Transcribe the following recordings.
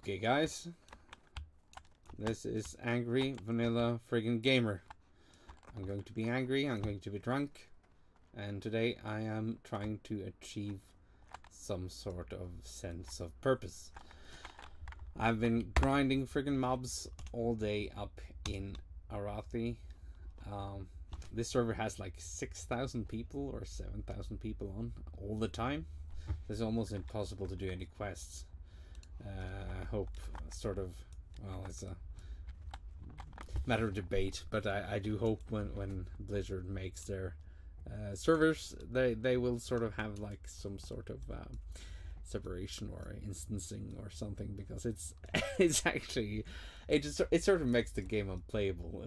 Okay, guys, this is Angry Vanilla Friggin' Gamer. I'm going to be angry, I'm going to be drunk, and today I am trying to achieve some sort of sense of purpose. I've been grinding friggin' mobs all day up in Arathi. This server has like 6,000 people or 7,000 people on all the time. It's almost impossible to do any quests. I hope sort of, well, it's a matter of debate, but I do hope when Blizzard makes their servers, they will sort of have like some sort of separation or instancing or something, because it's actually it sort of makes the game unplayable.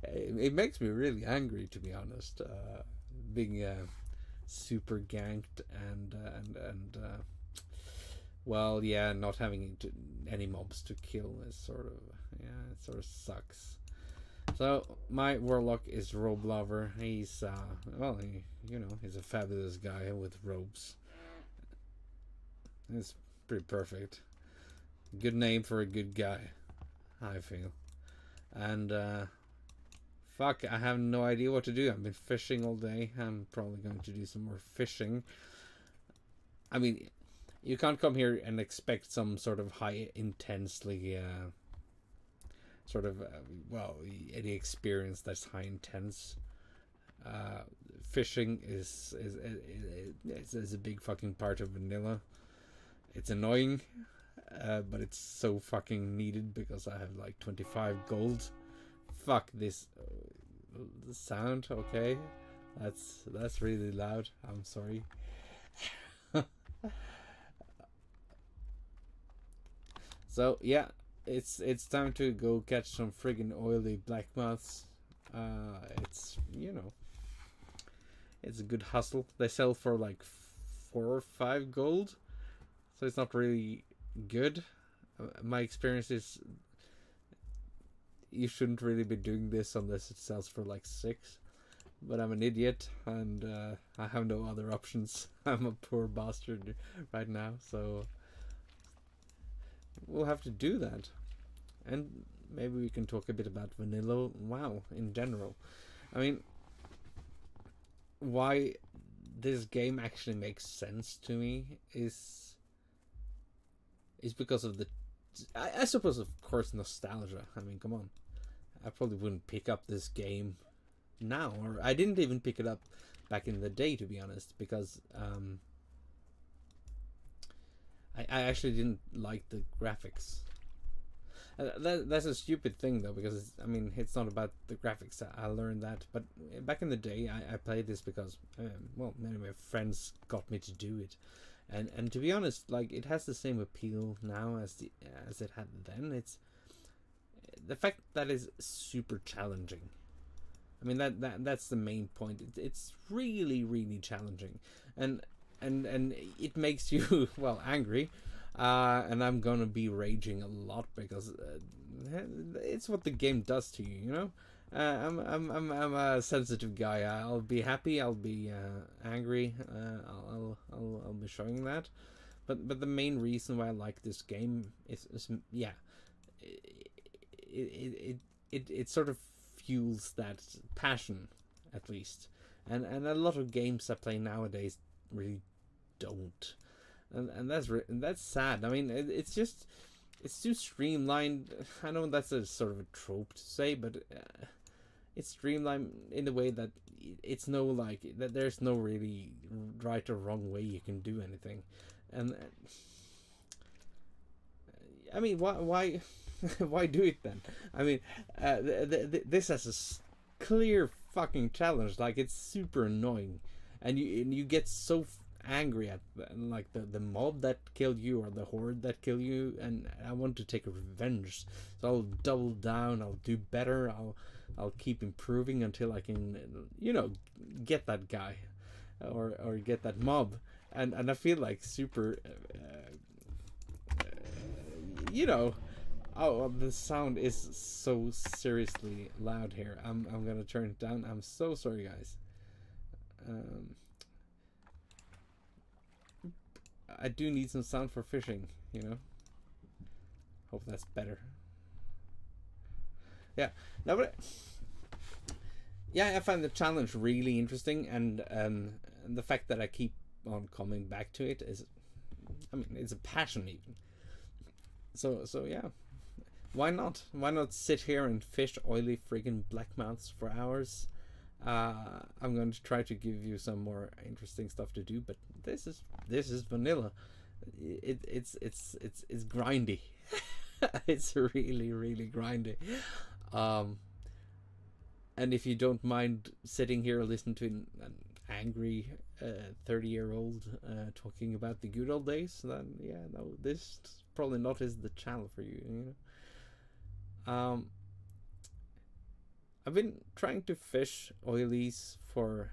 It makes me really angry, to be honest, being super ganked and well, yeah, not having any mobs to kill is sort of, yeah, it sort of sucks. So my warlock is Robe Lover. He's well, he's a fabulous guy with robes. It's pretty perfect. Good name for a good guy, I feel. And fuck, I have no idea what to do. I've been fishing all day. I'm probably going to do some more fishing. I mean, you can't come here and expect some sort of high intensely well, any experience that's high intense. Fishing is a big fucking part of vanilla. It's annoying, but it's so fucking needed because I have like 25 gold. Fuck this the sound. Okay, that's really loud. I'm sorry. So yeah, it's time to go catch some friggin' oily blackmouths. It's it's a good hustle. They sell for like 4 or 5 gold, so it's not really good. My experience is you shouldn't really be doing this unless it sells for like 6. But I'm an idiot and I have no other options. I'm a poor bastard right now, so we'll have to do that. And maybe we can talk a bit about vanilla WoW in general. I mean, why this game actually makes sense to me is because of the, I suppose, of course, nostalgia. I mean, come on. I probably wouldn't pick up this game now, or I didn't even pick it up back in the day, to be honest, because I actually didn't like the graphics. That's a stupid thing, though, because I mean, it's not about the graphics. I learned that, but back in the day, I played this because well, many of my friends got me to do it, and to be honest, like, it has the same appeal now as it had then. It's the fact that it's super challenging. I mean, that's the main point. It's really challenging, and it makes you well angry, and I'm gonna be raging a lot because it's what the game does to you. You know, I'm a sensitive guy. I'll be happy. I'll be angry. I'll be showing that, but the main reason why I like this game is yeah, it sort of fuels that passion, at least, and a lot of games I play nowadays really don't, and that's sad. I mean, it's too streamlined. I know that's a sort of a trope to say, but it's streamlined in a way that it's no, like, that there's no really right or wrong way you can do anything. And I mean, why why do it then? I mean, this has a clear fucking challenge. Like, it's super annoying, and you get so angry at like the mob that killed you or the horde that killed you, and I want to take revenge. So I'll double down. I'll do better. I'll keep improving until I can, get that guy or get that mob, and I feel like super. Oh, the sound is so seriously loud here. I'm gonna turn it down. I'm so sorry, guys. I do need some sound for fishing, Hope that's better. Yeah, no, but yeah, I find the challenge really interesting, and the fact that I keep on coming back to it is, I mean, it's a passion even. So yeah, why not? Why not sit here and fish oily friggin' blackmouths for hours? I'm going to try to give you some more interesting stuff to do, but this is vanilla. It's grindy. It's really grindy. And if you don't mind sitting here and listening to an angry 30-year-old talking about the good old days, then yeah, no, this probably not is the channel for you. You know. I've been trying to fish oilies for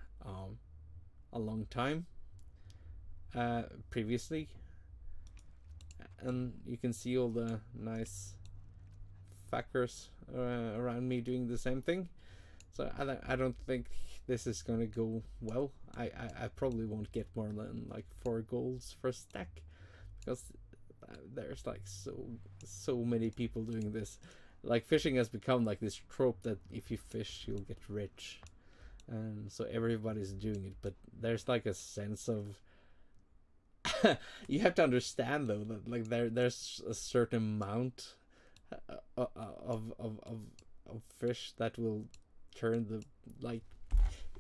a long time previously, and you can see all the nice fuckers around me doing the same thing. So I don't think this is gonna go well. I probably won't get more than like 4 golds for a stack, because there's like so many people doing this. Like, fishing has become like this trope that if you fish you'll get rich, and so everybody's doing it. But there's like a sense of you have to understand though that like there's a certain amount of fish that will turn the, like,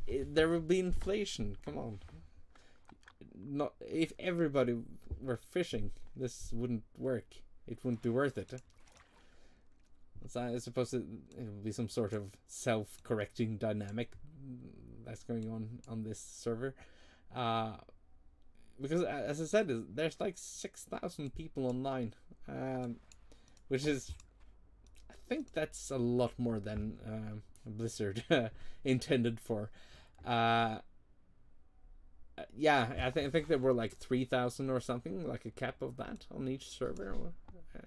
there will be inflation. Come on, not if everybody were fishing, this wouldn't work. It wouldn't be worth it. So I suppose it will be some sort of self-correcting dynamic that's going on this server, because as I said, there's like 6,000 people online, which is, I think that's a lot more than Blizzard intended for. Yeah, I think there were like 3,000 or something, like a cap of that on each server.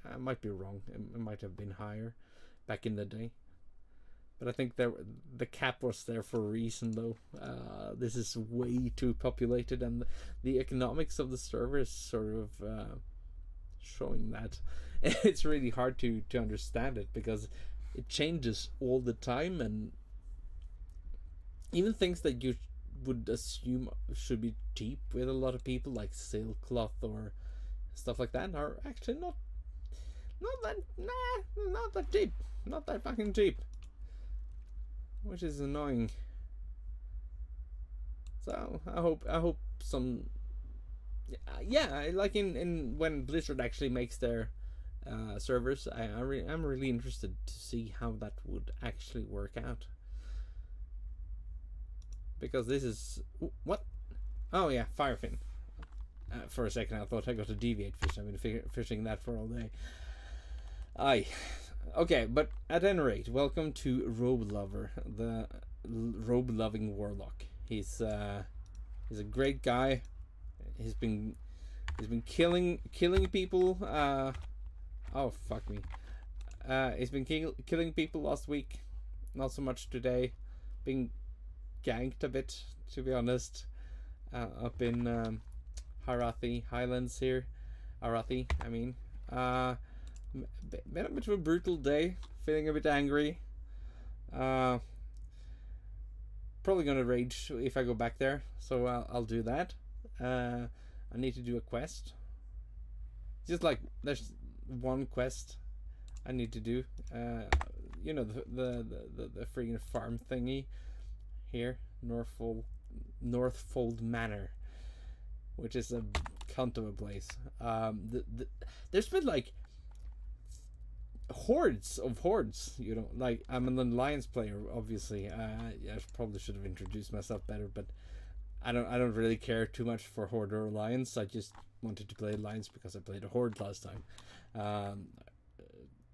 I might be wrong. It might have been higher back in the day, but I think the cap was there for a reason though. This is way too populated, and the economics of the server is sort of showing that. It's really hard to understand it, because it changes all the time, and even things that you would assume should be cheap with a lot of people, like sailcloth or stuff like that, are actually not that cheap. Not that fucking cheap. Which is annoying. So I hope some, yeah, like in when Blizzard actually makes their servers, I'm really interested to see how that would actually work out. Because this is what? Oh yeah, firefin. For a second I thought I got a deviate fish. I've been fishing that for all day. Aye. Okay, but at any rate, welcome to Robe Lover, the robe loving warlock. He's a great guy. He's been killing people. Oh fuck me. He's been killing people last week. Not so much today. Being ganked a bit, to be honest. Up in Harathi Highlands here. Arathi, I mean. Been a bit of a brutal day. Feeling a bit angry. Probably gonna rage if I go back there, so I'll do that. I need to do a quest. Just like there's one quest I need to do. You know, the freaking farm thingy here, Northfold Manor, which is a cunt of a place. There's been like hordes, you know, like I'm an alliance player, obviously. I probably should have introduced myself better, but I don't really care too much for horde or alliance. I just wanted to play alliance because I played a horde last time.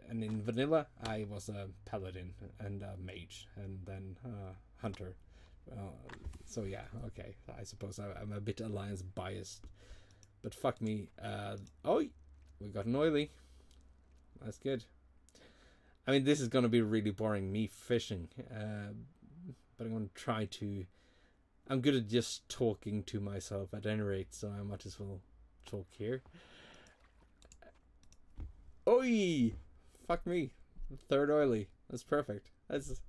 And in vanilla I was a paladin and a mage and then hunter. So yeah, okay, I suppose I'm a bit alliance biased, but fuck me. Oh, we got an oily. That's good. I mean, this is going to be really boring, me fishing, but I'm going to try to... I'm good at just talking to myself at any rate, so I might as well talk here. Oi! Fuck me. Third oily. That's perfect. That's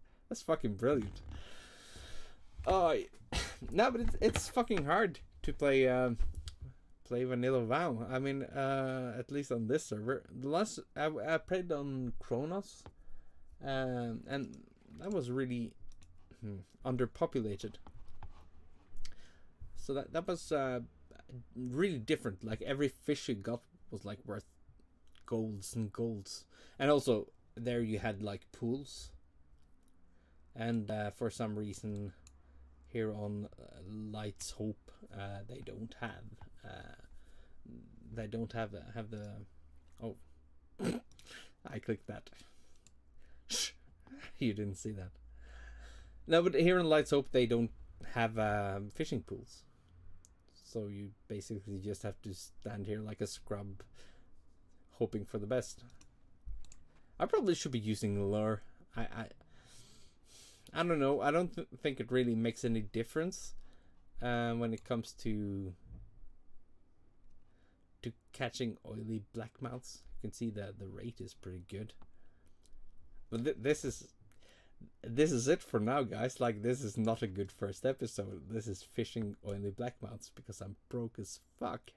fucking brilliant. Oh, no, but it's fucking hard to play play Vanilla WoW. I mean, at least on this server. The last I played on Kronos, and that was really underpopulated. So that was really different. Like every fish you got was like worth golds and golds, and also there you had like pools. And for some reason, here on Light's Hope, they don't have the. Oh, I clicked that. Shh, you didn't see that. No, but here in Light's Hope, they don't have fishing pools. So you basically just have to stand here like a scrub, hoping for the best. I probably should be using lure. I don't know. I don't think it really makes any difference when it comes to catching oily blackmouths. You can see that the rate is pretty good. But this is it for now, guys. Like, this is not a good first episode. This is fishing oily blackmouths because I'm broke as fuck,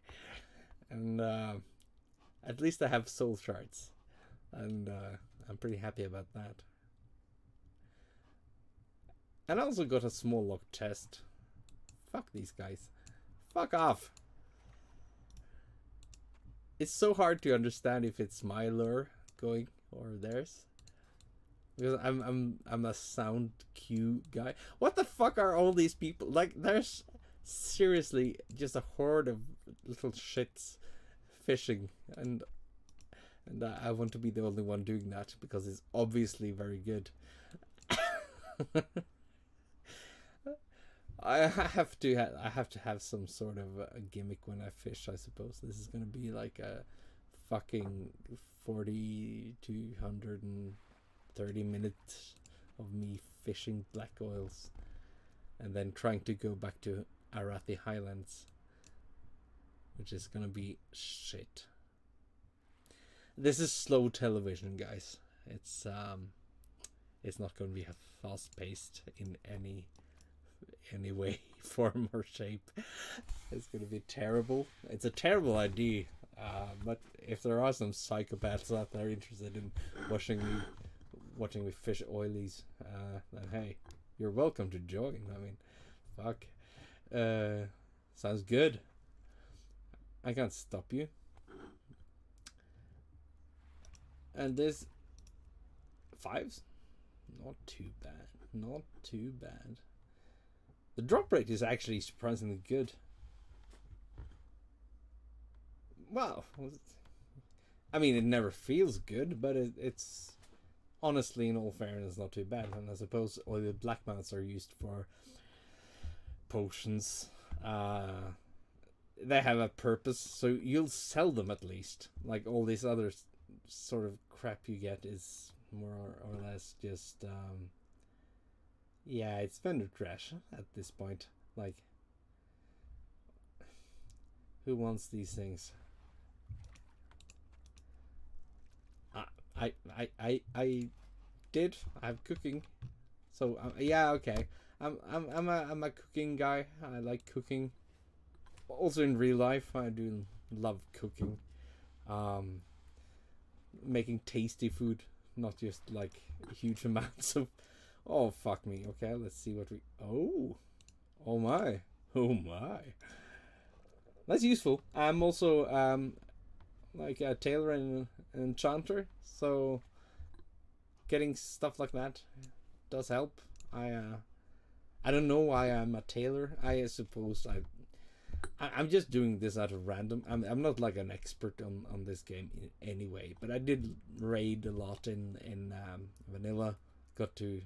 and at least I have soul shards, and I'm pretty happy about that. And I also got a small lock chest. Fuck these guys. Fuck off. It's so hard to understand if it's my lure going or theirs. Because I'm a sound cue guy. What the fuck are all these people? Like, there's seriously just a horde of little shits fishing, and I want to be the only one doing that because it's obviously very good. I have to have some sort of a gimmick when I fish, I suppose. This is gonna be like a fucking 40 to 130 minutes of me fishing black oils and then trying to go back to Arathi Highlands, which is gonna be shit. This is slow television, guys. It's not gonna be fast paced in any way, form or shape. It's gonna be terrible. It's a terrible idea, but if there are some psychopaths out there interested in watching me fish oilies, then hey, you're welcome to join. I mean, fuck, sounds good. I can't stop you. And this 5s, not too bad, not too bad. The drop rate is actually surprisingly good. Well, I mean, it never feels good, but it's honestly, in all fairness, not too bad. And I suppose all the blackmouths are used for potions. They have a purpose, so you'll sell them at least. Like, all these other sort of crap you get is more or less just yeah, it's vendor trash at this point. Like, who wants these things? I did. I have cooking, so yeah, okay. I'm a cooking guy. I like cooking. Also in real life, I do love cooking. Making tasty food, not just like huge amounts of. Oh, fuck me. Okay, let's see what we... Oh my. Oh my. That's useful. I'm also like a tailor and an enchanter, so getting stuff like that does help. I don't know why I'm a tailor. I suppose I'm just doing this out of random. I'm not like an expert on this game in any way, but I did raid a lot in vanilla. Got to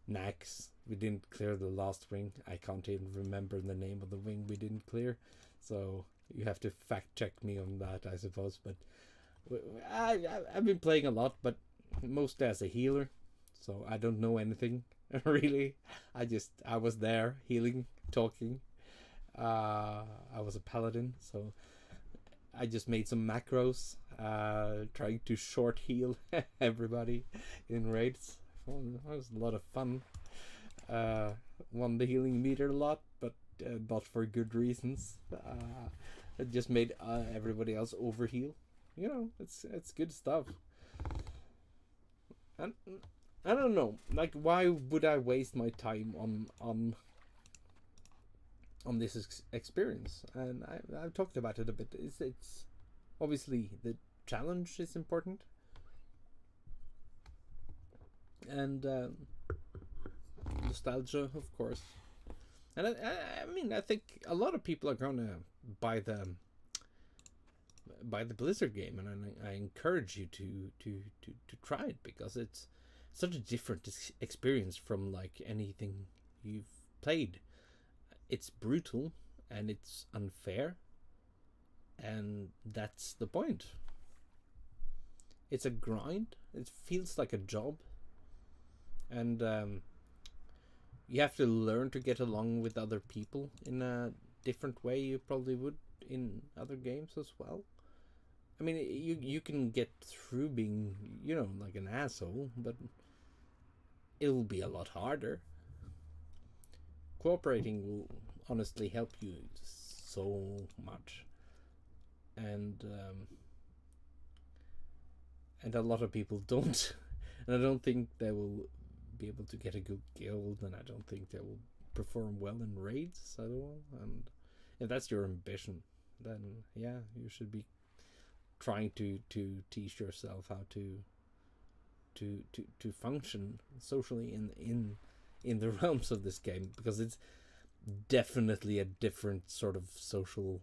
Nax. We didn't clear the last wing. I can't even remember the name of the wing we didn't clear, so you have to fact check me on that, I suppose. But I've been playing a lot, but mostly as a healer, so I don't know anything really. I was there healing, talking. I was a paladin, so I just made some macros. trying to short heal everybody in raids. Well, that was a lot of fun. Won the healing meter a lot, but not for good reasons. It just made everybody else overheal. You know, it's good stuff. And I don't know, like, why would I waste my time on this experience? And I've talked about it a bit. It's obviously the challenge is important, and nostalgia, of course. And I mean, I think a lot of people are gonna buy the Blizzard game, and I encourage you to try it, because it's such a different experience from like anything you've played. It's brutal and it's unfair, and that's the point. It's a grind. It feels like a job, and you have to learn to get along with other people in a different way you probably would in other games as well. I mean, you can get through being, you know, like an asshole, but it will be a lot harder. Cooperating will honestly help you so much, and a lot of people don't, and I don't think they will be able to get a good guild, and I don't think they will perform well in raids at all. And if that's your ambition, then yeah, you should be trying to teach yourself how to function socially in the realms of this game, because it's definitely a different sort of social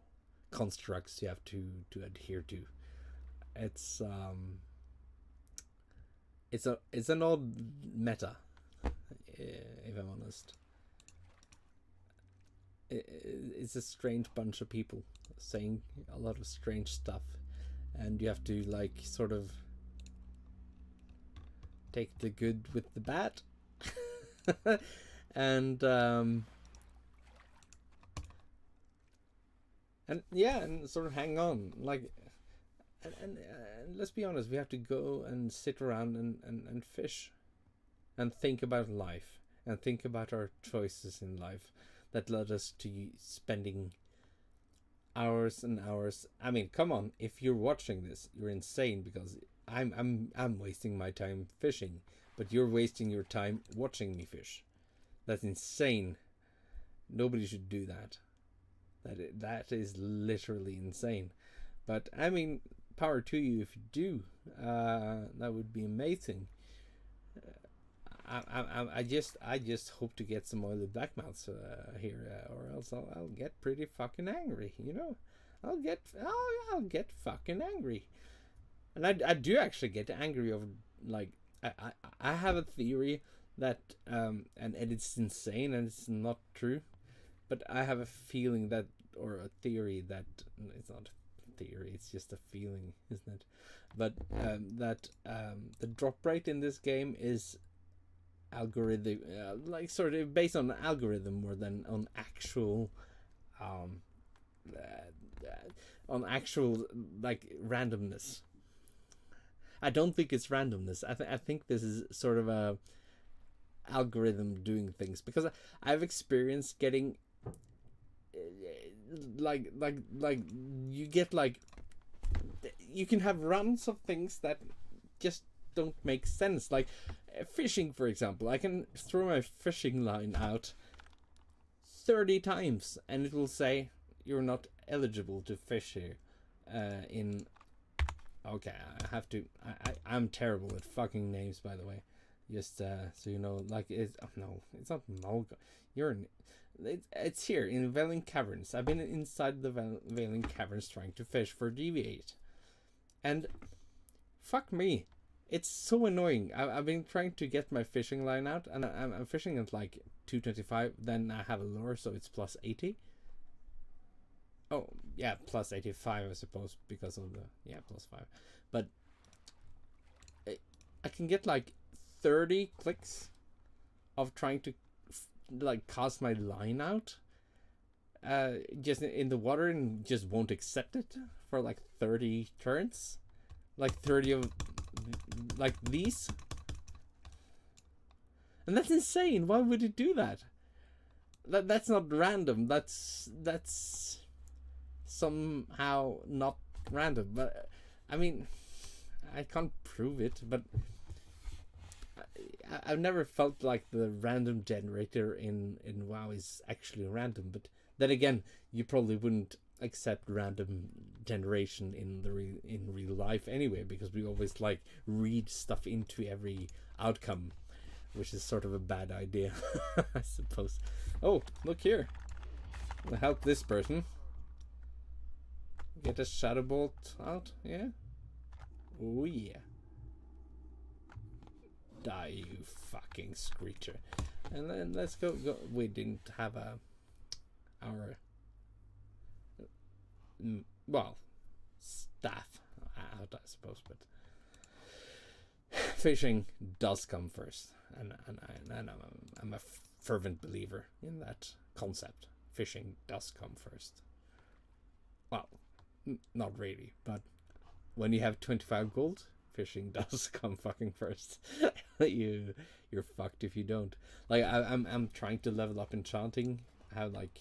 constructs you have to adhere to. It's an odd meta, if I'm honest. It's a strange bunch of people saying a lot of strange stuff, and you have to like sort of take the good with the bad. and yeah, and sort of hang on, like, and let's be honest, we have to go and sit around and fish and think about life and think about our choices in life that led us to spending hours and hours. I mean, come on, if you're watching this, you're insane, because I'm wasting my time fishing, but you're wasting your time watching me fish. That's insane. Nobody should do that. That is literally insane. But I mean, power to you if you do. That would be amazing. I just hope to get some oily blackmouths here, or else I'll get pretty fucking angry. You know, I'll get fucking angry, and I do actually get angry over, like, I have a theory that and it's insane and it's not true, but I have a feeling that, or a theory that, it's not a theory, it's just a feeling, isn't it? But that the drop rate in this game is algorithm, like sort of based on algorithm more than on actual like randomness. I don't think it's randomness. I think this is sort of a algorithm doing things, because I've experienced getting like you get, like, you can have runs of things that just don't make sense. Like fishing, for example, I can throw my fishing line out 30 times and it will say you're not eligible to fish here. Okay, I have to. I'm terrible at fucking names, by the way. Just so you know, like, it's no, it's not Mulga. It's here in Valen Caverns. I've been inside the Valen Caverns trying to fish for Deviate, and fuck me, it's so annoying. I've been trying to get my fishing line out, and I'm fishing at like 225. Then I have a lure, so it's plus 80. Oh, yeah, plus 85, I suppose, because of the, yeah, plus 5. But I can get like 30 clicks of trying to like cast my line out just in the water, and just won't accept it for like 30 turns. like 30 of like these. And that's insane. Why would it do that? That's not random. That's somehow not random. But I mean, I can't prove it, but I've never felt like the random generator in WoW is actually random. But then again, you probably wouldn't accept random generation in real life anyway, because we always like read stuff into every outcome, which is sort of a bad idea, I suppose. Oh, look here. I'll help this person. Get a shadow bolt out, yeah? Oh yeah. Die, you fucking screecher. And then let's go. We didn't have our well, staff out, I suppose, but fishing does come first, and I'm a fervent believer in that concept. Fishing does come first. Well, not really, but when you have 25 gold, fishing does come fucking first. You're fucked if you don't. Like I'm trying to level up enchanting. I have like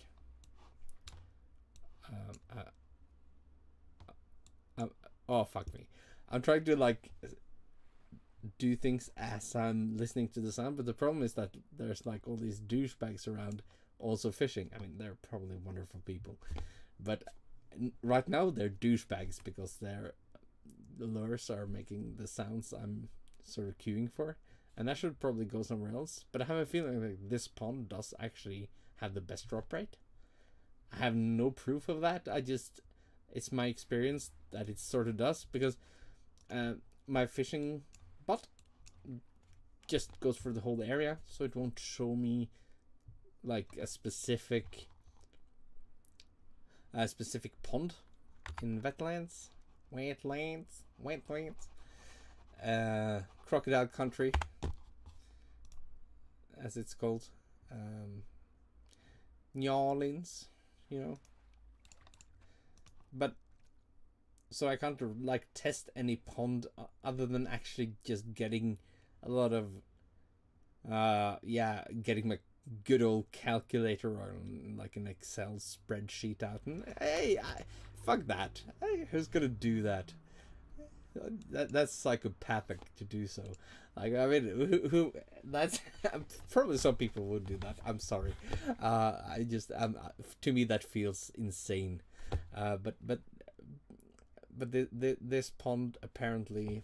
oh fuck me. I'm trying to like do things as I'm listening to the sound, but the problem is that there's like all these douchebags around also fishing. I mean, they're probably wonderful people, but right now they're douchebags because their lures are making the sounds I'm sort of queuing for, and that should probably go somewhere else. But I have a feeling like this pond does actually have the best drop rate. I have no proof of that. It's my experience that it sort of does, because my fishing bot just goes for the whole area, so it won't show me like a specific pond in wetlands, crocodile country, as it's called, New Orleans, you know. But so I can't like test any pond other than actually just getting a lot of getting my good old calculator or like an Excel spreadsheet out, and hey, fuck that. Hey, who's gonna do that? That's psychopathic to do so. Like, I mean, who that's probably some people would do that. I'm sorry. To me that feels insane. But this pond apparently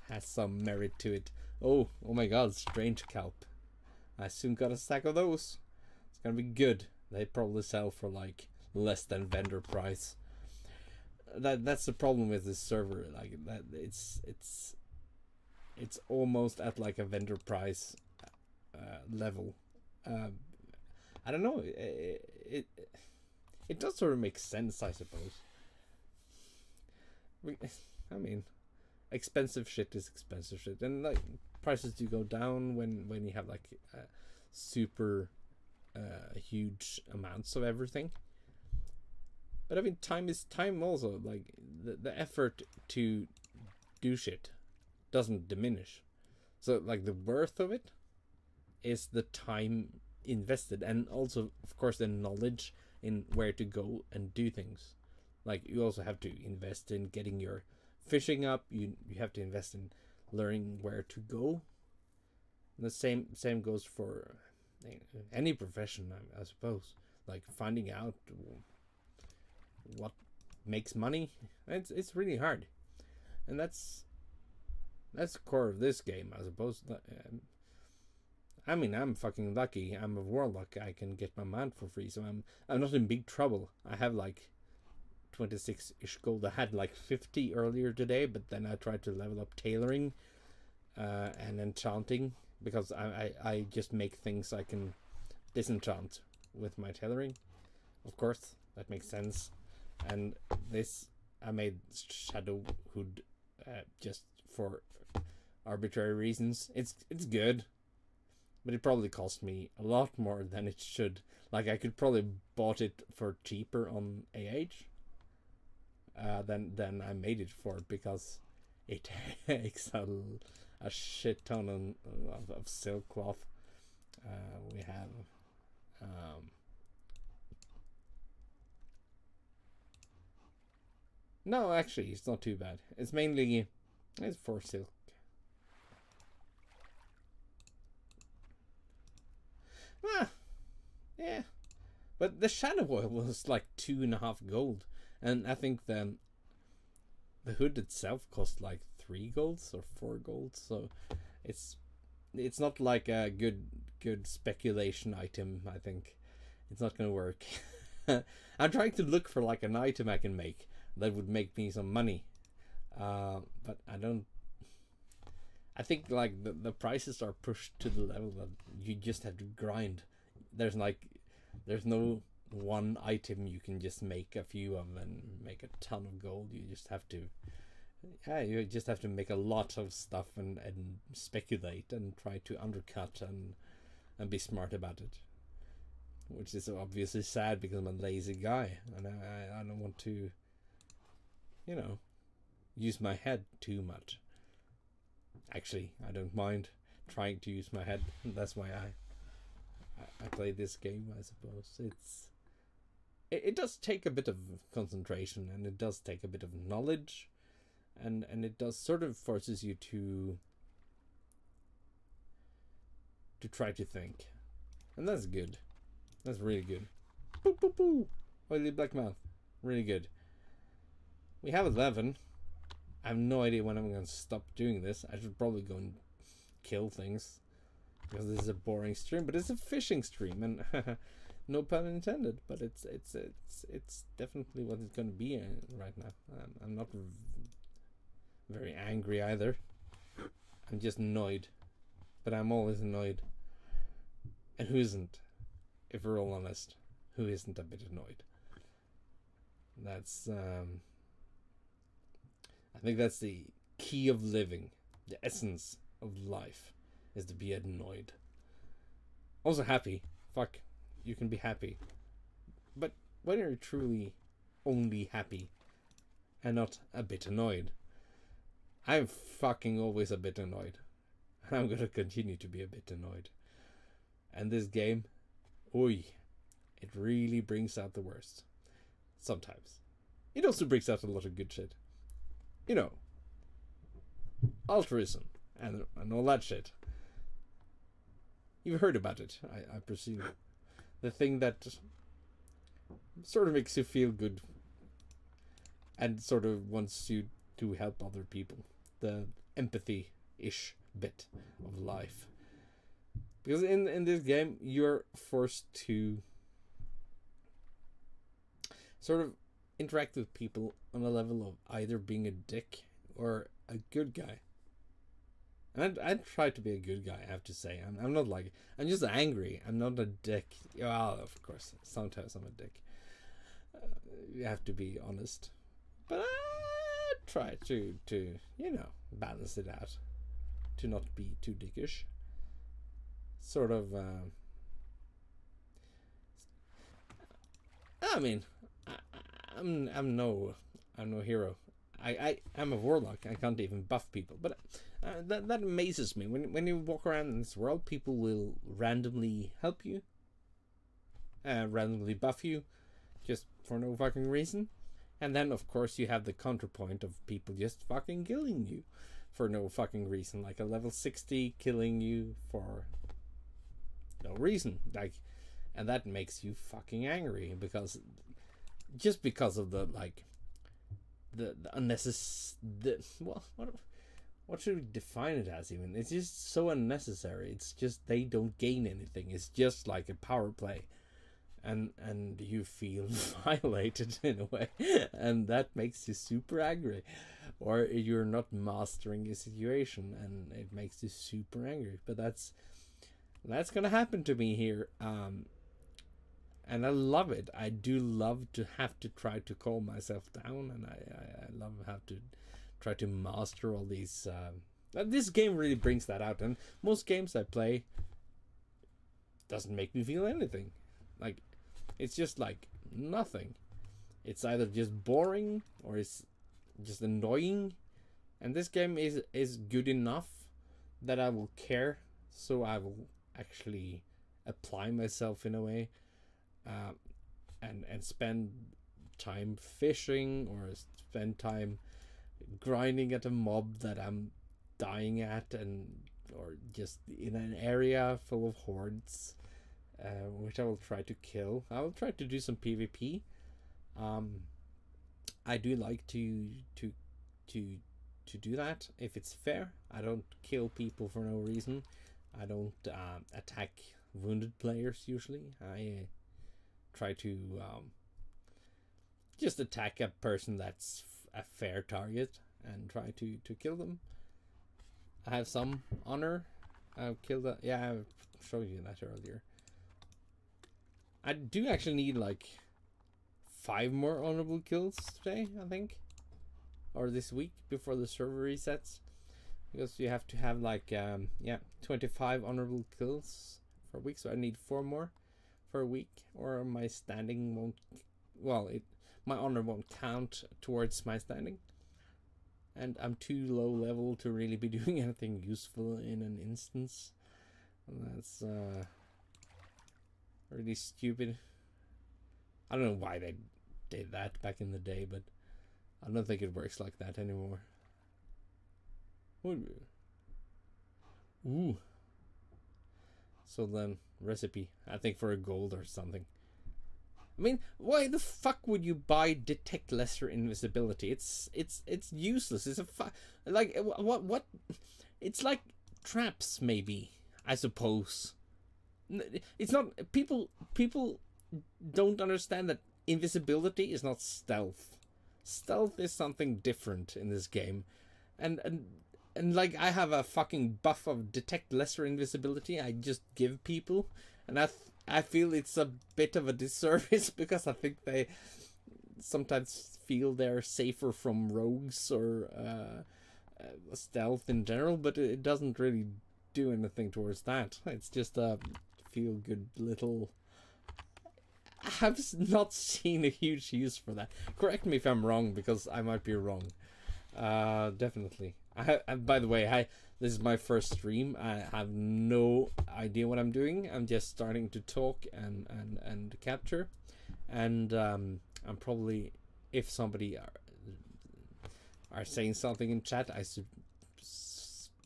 has some merit to it. Oh my god, strange kelp. I soon got a stack of those. It's gonna be good. They probably sell for like less than vendor price. That's the problem with this server. Like that, it's almost at like a vendor price level. I don't know. It does sort of make sense, I suppose. I mean, expensive shit is expensive shit, and like prices do go down when you have like super huge amounts of everything. But I mean, time is time also. Like the effort to do shit doesn't diminish. So like the worth of it is the time invested, and also of course the knowledge in where to go and do things. Like you also have to invest in getting your fishing up. You have to invest in learning where to go. And the same goes for any profession, I suppose. Like finding out what makes money. It's really hard, and that's the core of this game, I suppose. I mean, I'm fucking lucky. I'm a warlock. I can get my mount for free, so I'm not in big trouble. I have like 26-ish gold. I had like 50 earlier today, but then I tried to level up tailoring and enchanting, because I just make things I can disenchant with my tailoring. Of course, that makes sense. And this, I made Shadow Hood just for arbitrary reasons. It's good, but it probably cost me a lot more than it should. Like I could probably bought it for cheaper on AH than I made it for, because it takes a shit ton of silk cloth. We have no, actually, it's not too bad. It's mainly it's for silk. Yeah, but the shadow oil was like 2.5 gold, and I think the hood itself cost like 3 golds or 4 golds. So it's not like a good speculation item. I think it's not gonna work. I'm trying to look for like an item I can make that would make me some money, but I don't. I think like the prices are pushed to the level that you just have to grind. There's no one item you can just make a few of and make a ton of gold. You just have to, yeah, you just have to make a lot of stuff and speculate and try to undercut and be smart about it. Which is obviously sad because I'm a lazy guy and I don't want to, you know, use my head too much. Actually, I don't mind trying to use my head. That's why I play this game, I suppose. It does take a bit of concentration, and it does take a bit of knowledge, and it does sort of forces you to try to think, and that's good. That's really good. Boo boo boo. Oily black mouth, really good. We have 11. I have no idea when I'm going to stop doing this. I should probably go and kill things, because this is a boring stream, but it's a fishing stream, and no pun intended. But it's definitely what it's going to be right now. I'm not very angry either. I'm just annoyed, but I'm always annoyed. And who isn't? If we're all honest, who isn't a bit annoyed? That's I think that's the key of living, the essence of life, is to be annoyed. Also happy. Fuck, you can be happy. But when you're truly only happy and not a bit annoyed, I'm fucking always a bit annoyed. And I'm gonna continue to be a bit annoyed. And this game, oi, it really brings out the worst. Sometimes. It also brings out a lot of good shit. You know, altruism and all that shit. You've heard about it, I presume. The thing that sort of makes you feel good and sort of wants you to help other people. The empathy-ish bit of life. Because in this game, you're forced to sort of interact with people on a level of either being a dick or a good guy. And I try to be a good guy, I have to say. I'm not like, I'm just angry. I'm not a dick. Well, of course, sometimes I'm a dick. You have to be honest. But I try to you know, balance it out. To not be too dickish. Sort of, I mean, I'm no hero. I'm a warlock. I can't even buff people. But that amazes me. When you walk around in this world, people will randomly help you, randomly buff you, just for no fucking reason. And then, of course, you have the counterpoint of people just fucking killing you for no fucking reason, like a level 60 killing you for no reason, like, and that makes you fucking angry because just because of the like the unnecessary, well, what should we define it as? Even it's just so unnecessary. It's just they don't gain anything. It's just like a power play, and you feel violated in a way, and that makes you super angry, or you're not mastering a situation, and it makes you super angry. But that's gonna happen to me here, and I love it. I do love to have to try to calm myself down, and I love have to try to master all these. This game really brings that out, and most games I play doesn't make me feel anything. Like, it's just like nothing. It's either just boring or it's just annoying, And this game is good enough that I will care, so I will actually apply myself in a way, and spend time fishing or spend time grinding at a mob that I'm dying at, and or just in an area full of hordes, which I will try to kill. I will try to do some PvP. I do like to do that if it's fair. I don't kill people for no reason. I don't attack wounded players usually. I try to just attack a person that's a fair target and try to kill them. I have some honor. I've killed that. Yeah, I showed you that earlier. I do actually need like 5 more honorable kills today, I think, or this week before the server resets, because you have to have like 25 honorable kills for a week. So I need 4 more for a week, or my standing won't. Well, my honor won't count towards my standing, and I'm too low level to really be doing anything useful in an instance. And that's really stupid. I don't know why they did that back in the day, but I don't think it works like that anymore. Ooh. So then, recipe. I think for a gold or something. I mean, why the fuck would you buy detect lesser invisibility? It's useless. It's like what? It's like traps, maybe. I suppose. It's not. People don't understand that invisibility is not stealth. Stealth is something different in this game, and like I have a fucking buff of detect lesser invisibility I just give people, and I feel it's a bit of a disservice because I think they sometimes feel they're safer from rogues or stealth in general, but it doesn't really do anything towards that. It's just a feel good little. I have not seen a huge use for that. Correct me if I'm wrong, because I might be wrong. Definitely. By the way, this is my first stream. I have no idea what I'm doing. I'm just starting to talk and capture. And I'm probably, if somebody are saying something in chat,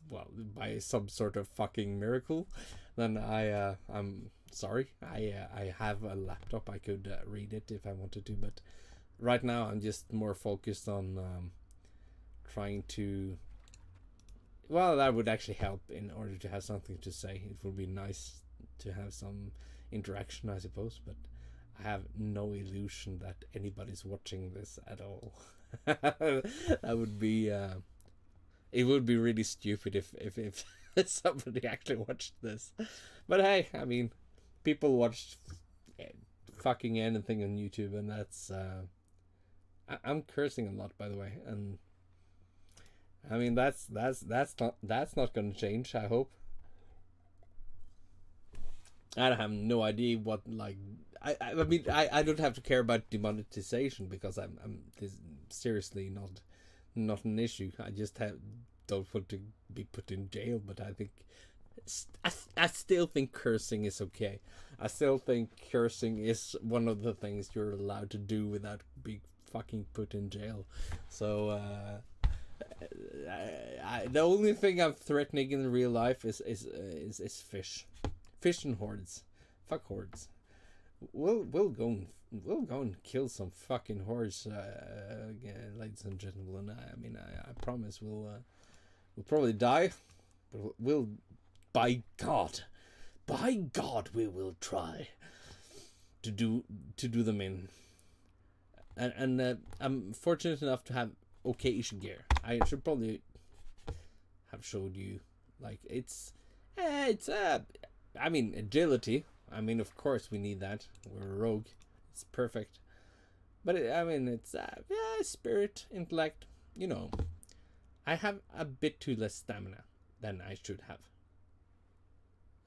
well, by some sort of fucking miracle, then I'm sorry. I have a laptop. I could read it if I wanted to, but right now I'm just more focused on trying to. Well, that would actually help in order to have something to say. It would be nice to have some interaction, I suppose, but I have no illusion that anybody's watching this at all. That would be. It would be really stupid if somebody actually watched this. But hey, I mean, people watch fucking anything on YouTube, and that's. I'm cursing a lot, by the way, and I mean that's not going to change. I hope. I have no idea what like. I mean I don't have to care about demonetization because I'm this seriously not an issue. I just don't want to be put in jail, but I think I still think cursing is okay. I still think cursing is one of the things you're allowed to do without being fucking put in jail. So the only thing I'm threatening in real life is fish and hordes. Fuck hordes. We'll go and kill some fucking hordes, ladies and gentlemen. I mean, I promise we'll probably die, but we'll by God, we will try to do them in. And I'm fortunate enough to have okay-ish gear. I should probably have showed you, like I mean, agility. I mean, of course we need that. We're a rogue. It's perfect. But I mean, it's spirit, intellect. You know, I have a bit too less stamina than I should have.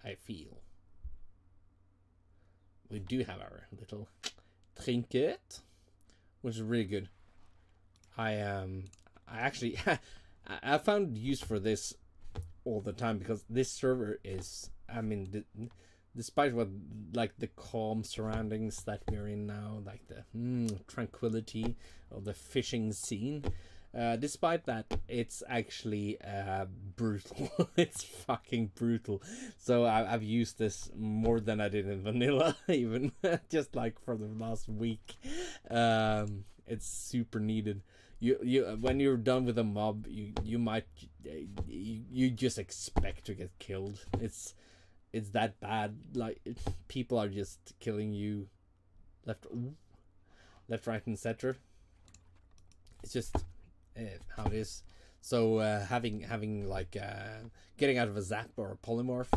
I feel. We do have our little trinket, which is really good. I actually I found use for this all the time because this server is, I mean, despite what, like, the calm surroundings that we're in now, like the tranquility of the fishing scene, despite that, it's actually brutal. It's fucking brutal. So I've used this more than I did in vanilla, even just like for the last week. It's super needed. You when you're done with a mob, you might you just expect to get killed. It's that bad. Like, people are just killing you left, right, and center. It's just how it is. So having like getting out of a zap or a polymorph,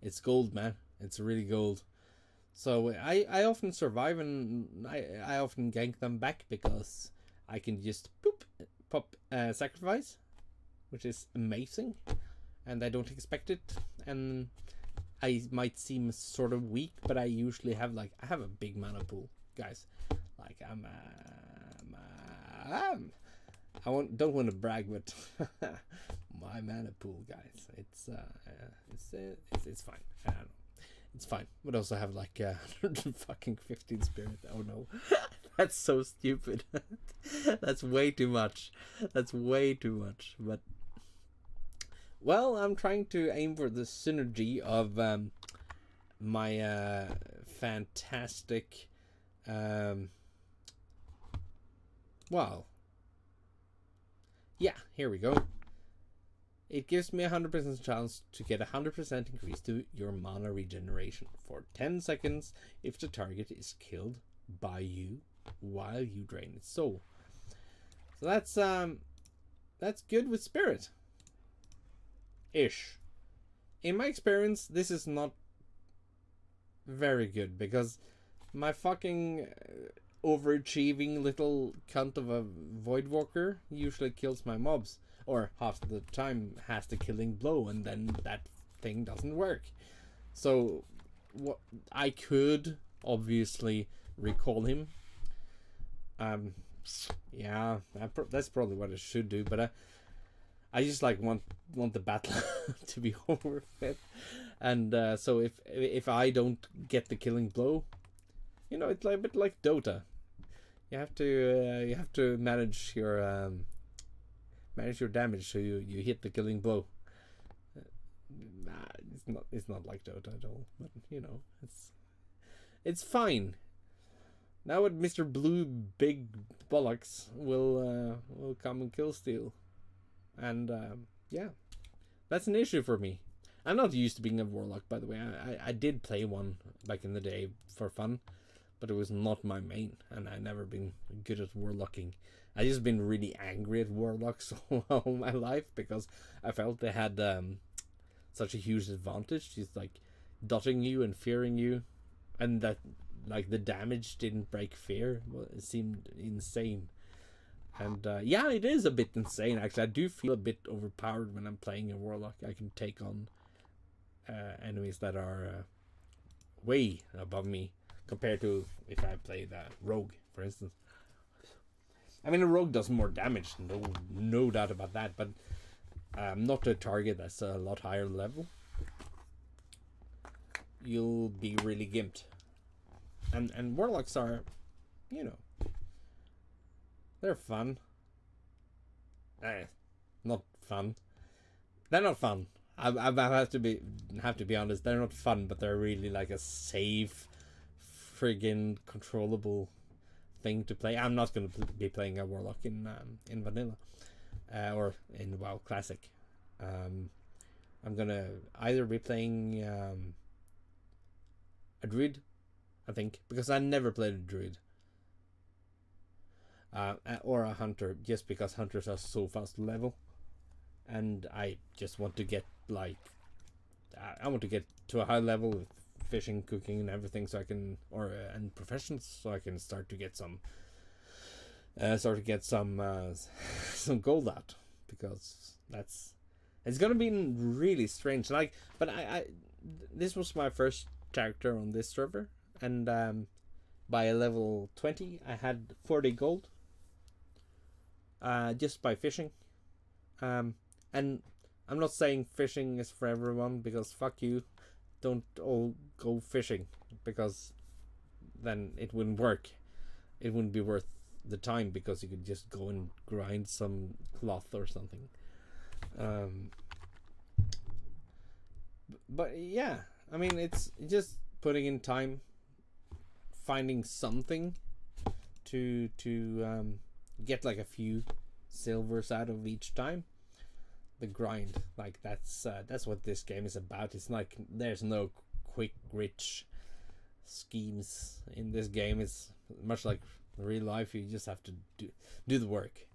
it's gold, man. It's really gold. So I often survive, and I often gank them back because I can just pop sacrifice, which is amazing, and I don't expect it. And I might seem sort of weak, but I usually have I have a big mana pool, guys. Like don't want to brag, but my mana pool, guys, it's fine. I don't know. It's fine. But also have like fucking 15 spirit. Oh no. That's so stupid. That's way too much. That's way too much. But well, I'm trying to aim for the synergy of my fantastic well, yeah, here we go. It gives me a 100% chance to get a 100% increase to your mana regeneration for 10 seconds if the target is killed by you while you drain its soul. So that's good with spirit. Ish. In my experience, this is not very good because my fucking overachieving little cunt of a Voidwalker usually kills my mobs. Or half the time has the killing blow, and then that thing doesn't work. So what I could obviously recall him. Yeah, that's probably what I should do. But I just like want the battle to be over with, and so if I don't get the killing blow, you know, it's like a bit like Dota. You have to manage your damage so you hit the killing blow. It's not like Dota at all, but you know, it's fine. Now what Mr. Blue Big Bollocks will come and kill steal, and yeah, that's an issue for me. I'm not used to being a warlock, by the way. I did play one back in the day for fun, but it was not my main, and I never been good at warlocking. I just been really angry at warlocks all my life because I felt they had such a huge advantage, just like dotting you and fearing you, and that like the damage didn't break fear. Well, it seemed insane, and yeah, it is a bit insane actually. I do feel a bit overpowered when I'm playing a warlock. I can take on enemies that are way above me compared to if I play the rogue, for instance. I mean, a rogue does more damage, no doubt about that, but not a target that's a lot higher level. You'll be really gimped. And warlocks are, you know, they're fun. Not fun. They're not fun. I have to be honest. They're not fun, but they're really like a safe, friggin' controllable thing to play. I'm not going to be playing a warlock in vanilla or in WoW Classic. I'm gonna either be playing a druid, I think, because I never played a druid, or a hunter, just because hunters are so fast to level, and I just want to get like I want to get to a high level with fishing, cooking, and everything, so I can, and professions, so I can start to get some some gold out, because it's gonna be really strange. Like, but I this was my first character on this server, and by level 20 I had 40 gold, just by fishing, And I'm not saying fishing is for everyone, because fuck you, don't all go fishing, because then it wouldn't work. It wouldn't be worth the time, because you could just go and grind some cloth or something. But yeah, I mean, it's just putting in time, finding something to get like a few silvers out of each time. The grind, like that's what this game is about. It's like there's no quick rich schemes in this game. It's much like real life. You just have to do the work,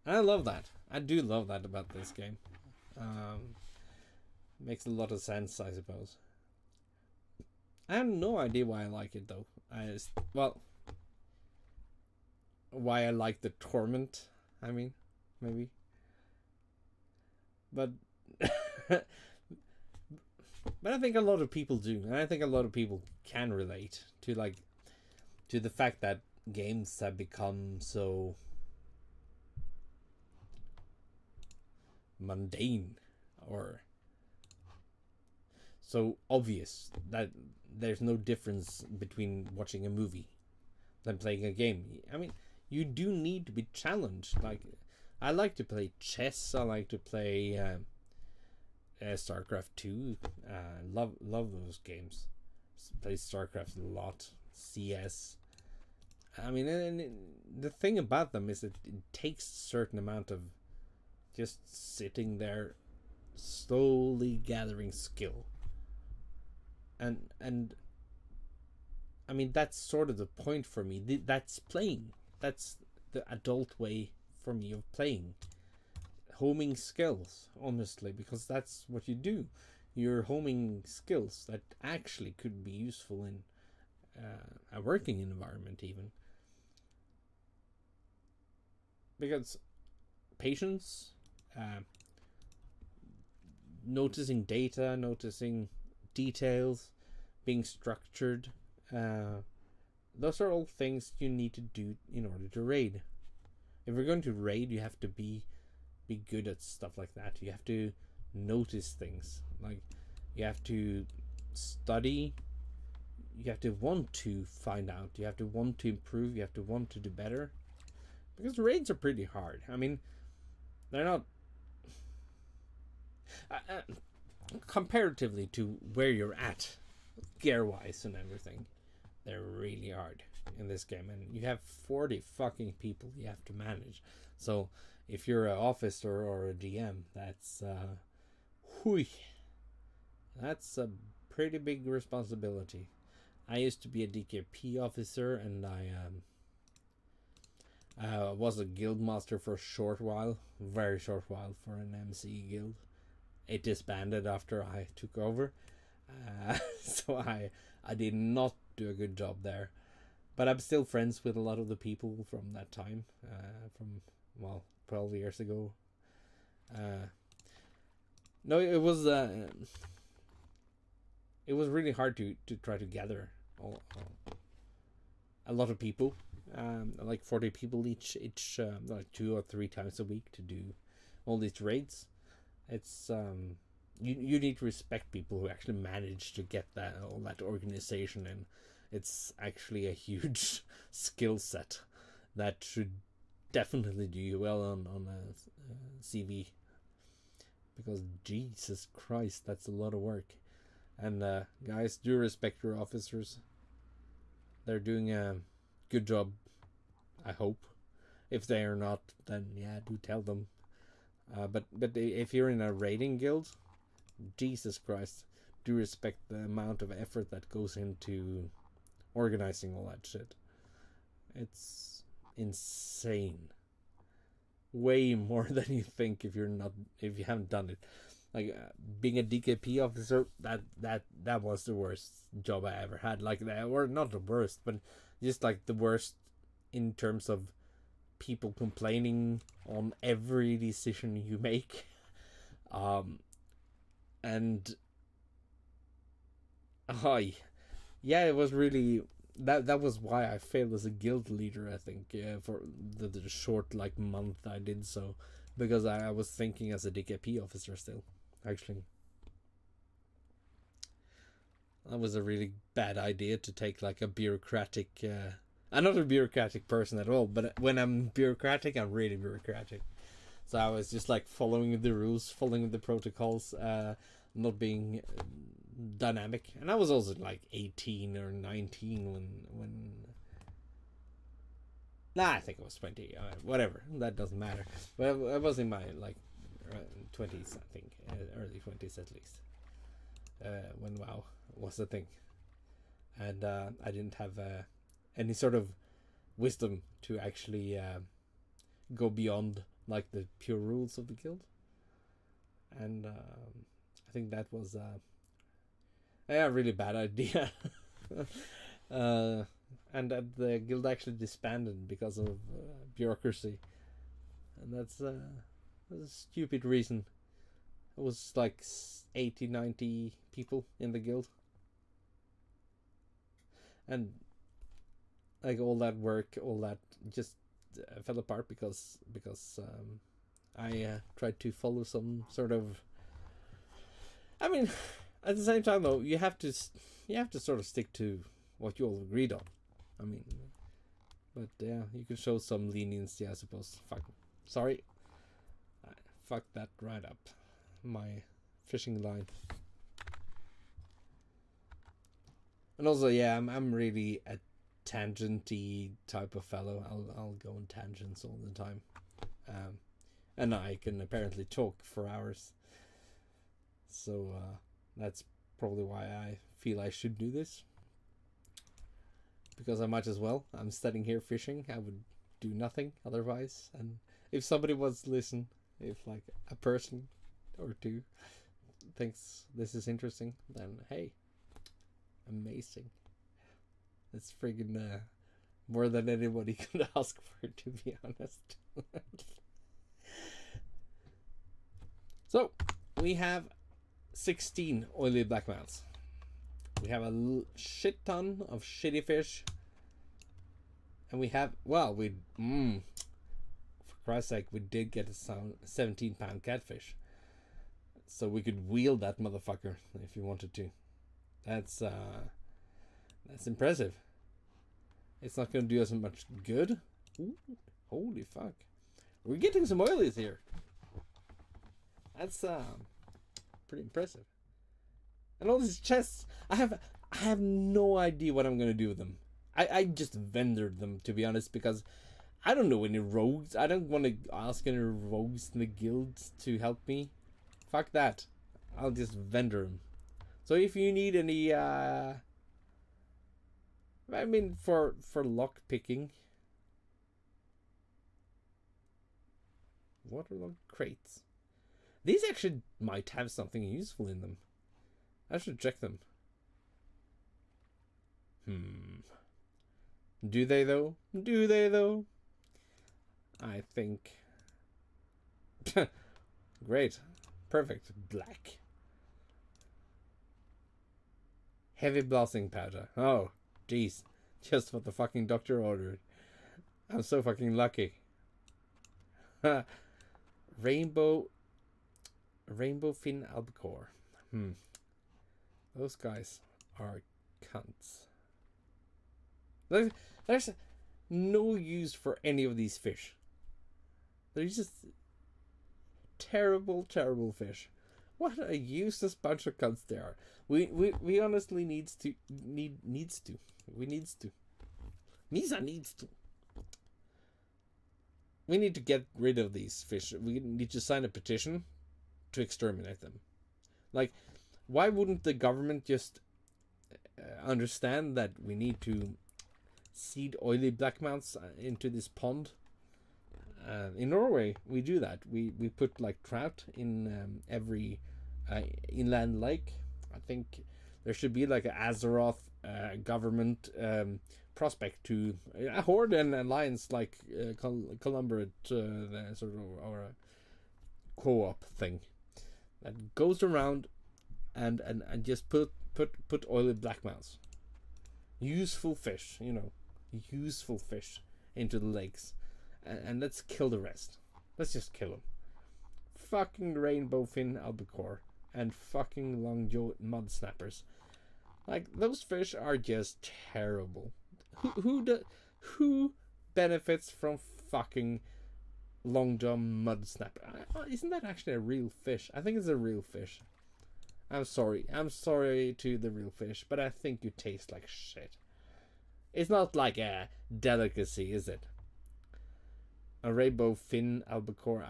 and I love that. I do love that about this game. Makes a lot of sense, I suppose. I have no idea why I like it though. Why I like the torment. I mean, maybe. But but I think a lot of people do, and I think a lot of people can relate to the fact that games have become so mundane or so obvious that there's no difference between watching a movie than playing a game. I mean, you do need to be challenged. Like, I like to play chess. I like to play StarCraft 2. Love those games. Play StarCraft a lot. CS. I mean, and the thing about them is that it takes a certain amount of just sitting there, slowly gathering skill. And I mean, that's sort of the point for me. That's playing. That's the adult way for me of playing. Homing skills, honestly, because that's what you do. You're homing skills that actually could be useful in a working environment, even. Because patience, noticing data, noticing details, being structured, those are all things you need to do in order to raid. If you're going to raid, you have to be good at stuff like that. You have to notice things. Like, you have to study. You have to want to find out. You have to want to improve. You have to want to do better. Because raids are pretty hard. I mean, they're not... comparatively to where you're at, gear-wise and everything, they're really hard in this game. And you have 40 fucking people you have to manage. So if you're an officer or a DM, that's that's a pretty big responsibility. I used to be a DKP officer, and I was a guild master for a short while, very short while, for an MC guild. It disbanded after I took over, so I did not do a good job there. But I'm still friends with a lot of the people from that time, from 12 years ago. No, it was really hard to try to gather a lot of people, like 40 people each, like 2 or 3 times a week to do all these raids. It's you need to respect people who actually manage to get all that organization, and it's actually a huge skill set that should definitely do you well on a CV, because Jesus Christ, that's a lot of work. And guys, do respect your officers. They're doing a good job, I hope. If they are not, then yeah, do tell them. But if you're in a raiding guild, Jesus Christ, do respect the amount of effort that goes into organizing all that shit. It's insane. Way more than you think if you haven't done it. Like being a DKP officer, that was the worst job I ever had. Like, or not the worst, but just like the worst in terms of people complaining on every decision you make. And yeah, it was really that was why I failed as a guild leader, I think, for the short month I did so, because I was thinking as a DKP officer still, actually. That was a really bad idea to take like a bureaucratic... I'm not a bureaucratic person at all, but when I'm bureaucratic, I'm really bureaucratic. So I was just like following the rules, following the protocols, not being dynamic. And I was also like 18 or 19 when... Nah, I think it was 20. Whatever, that doesn't matter. But I was in my like 20s, I think, early 20s at least, when WoW was a thing, and I didn't have any sort of wisdom to actually go beyond like the pure rules of the guild, and I think that was a really bad idea. And the guild actually disbanded because of bureaucracy, and that's a stupid reason. It was like 80, 90 people in the guild, and like all that work, all that just fell apart because I tried to follow some sort of... I mean, at the same time though, you have to sort of stick to what you all agreed on. I mean, but yeah, you can show some leniency, I suppose. Sorry, I fucked that right up. My fishing line. And also, yeah, I'm really a tangenty type of fellow. I'll go on tangents all the time, and I can apparently talk for hours. So that's probably why I feel I should do this. Because I might as well. I'm standing here fishing. I would do nothing otherwise. And if somebody wants to listen, if like a person or two thinks this is interesting, then hey, amazing. It's friggin' more than anybody could ask for, to be honest. So, we have 16 oily black mounts. We have a shit ton of shitty fish. And we have, well, for Christ's sake, we did get a 17-pound catfish. So we could wheel that motherfucker if you wanted to. That's impressive. It's not going to do us much good. Ooh, holy fuck. We're getting some oilies here. That's pretty impressive. And all these chests, I have no idea what I'm gonna do with them. I just vendored them, to be honest, because I don't know any rogues. I don't want to ask any rogues in the guild to help me. Fuck that. I'll just vendor them. So if you need any, I mean, for lock picking. Waterlogged crates. These actually might have something useful in them. I should check them. Do they though? Do they though? I think... Great. Perfect. Black. Heavy blasting powder. Oh, jeez. Just what the fucking doctor ordered. I'm so fucking lucky. Rainbow fin albacore. Those guys are cunts. There's no use for any of these fish. They're just terrible, terrible fish. What a useless bunch of cunts they are. We honestly needs to. We need to get rid of these fish. We need to sign a petition to exterminate them. Like, why wouldn't the government just understand that we need to seed oily black mounts into this pond? In Norway, we do that. We put like trout in every inland lake. I think there should be like an Azeroth government prospect to a horde and alliance like conglomerate sort of, or a co-op thing that goes around and just put oily black mounts, useful fish, useful fish into the lakes, and let's kill the rest. Let's just kill them. fucking rainbow fin albacore and fucking long-jawed mud snappers. Like, those fish are just terrible. Who benefits from fucking long-jaw mud snapper? Isn't that actually a real fish? I think it's a real fish. I'm sorry to the real fish, but I think you taste like shit. It's not like a delicacy, is it? A rainbow fin albacore,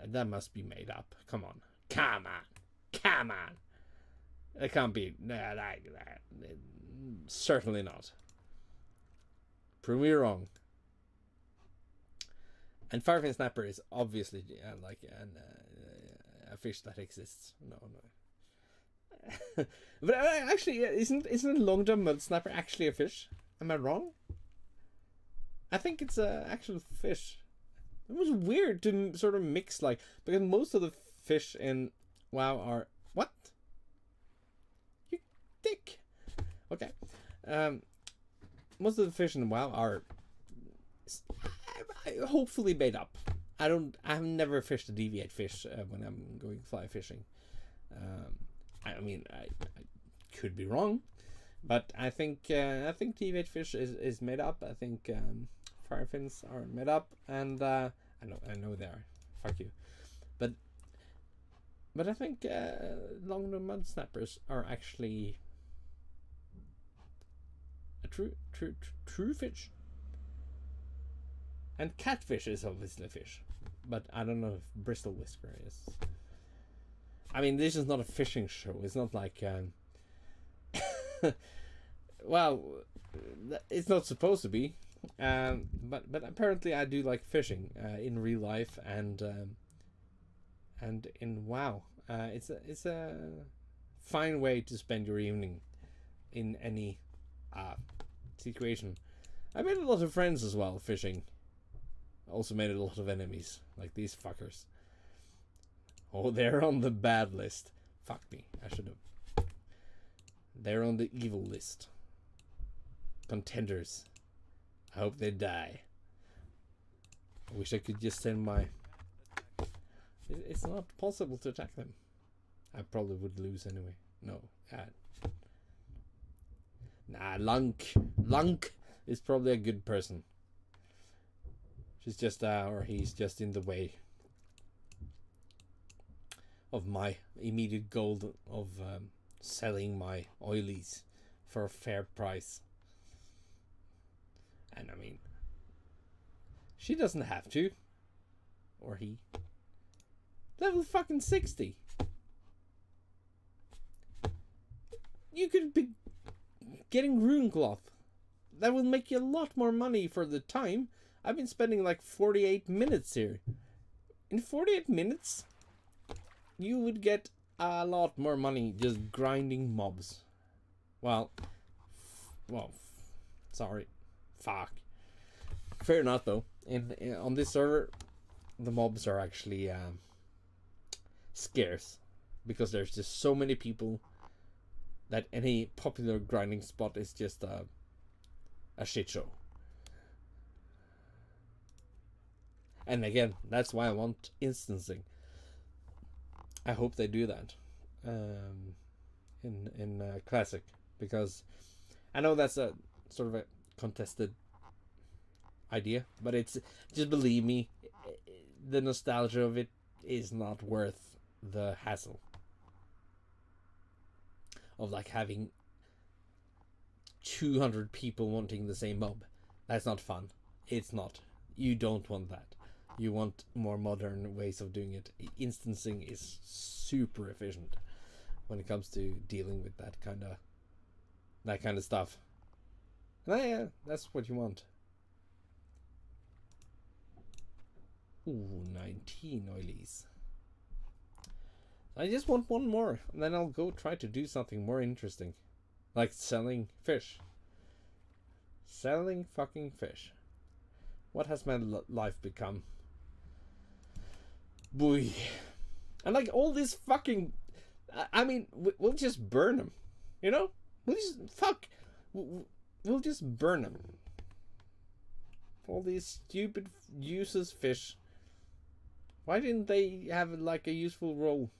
that must be made up. Come on. It can't be like that. Certainly not. Prove me wrong. And firefin snapper is obviously like a fish that exists. No. But actually, isn't a long-jaw mud snapper actually a fish? Am I wrong? I think it's an actual fish. It was weird to sort of mix, like, because most of the fish in WoW are... What? You dick. Okay. Most of the fish in WoW are hopefully made up. I've never fished a deviate fish when I'm going fly fishing. I mean, I could be wrong, but I think deviate fish is made up. I think firefins are made up, and I know they are. Fuck you, but I think long-jaw mud snappers are actually a true fish. And catfish is obviously a fish, but I don't know if bristle whisker is. I mean, this is not a fishing show. It's not like, well, it's not supposed to be. But apparently I do like fishing in real life and in WoW. It's a fine way to spend your evening in any situation. I made a lot of friends as well fishing. Also made a lot of enemies, like these fuckers. Oh, they're on the bad list. Fuck me, I should have. They're on the evil list. Contenders. I hope they die. I wish I could just send my... It's not possible to attack them. I probably would lose anyway. No. Nah, Lunk is probably a good person. She's just, or he's just in the way of my immediate goal of selling my oilies for a fair price. And I mean, she doesn't have to. Or he. Level fucking 60. You could be getting rune cloth. That will make you a lot more money for the time. I've been spending like 48 minutes here. In 48 minutes, you would get a lot more money just grinding mobs. Well, sorry. Fuck. Fair enough though. On this server, the mobs are actually scarce because there's just so many people that any popular grinding spot is just a shit show. And again, that's why I want instancing. I hope they do that in Classic, because I know that's a sort of a contested idea, but it's just, believe me, the nostalgia of it is not worth the hassle of like having 200 people wanting the same mob. That's not fun. It's not. You don't want that. You want more modern ways of doing it. Instancing is super efficient when it comes to dealing with that kind of stuff. And yeah, that's what you want. Ooh, 19 oilies. I just want one more, and then I'll go try to do something more interesting, like selling fish. Selling fucking fish. What has my life become? Boy. And like all this fucking... I mean, we'll just burn them. You know? We'll just... Fuck. We'll just burn them. All these stupid, useless fish. Why didn't they have like a useful role?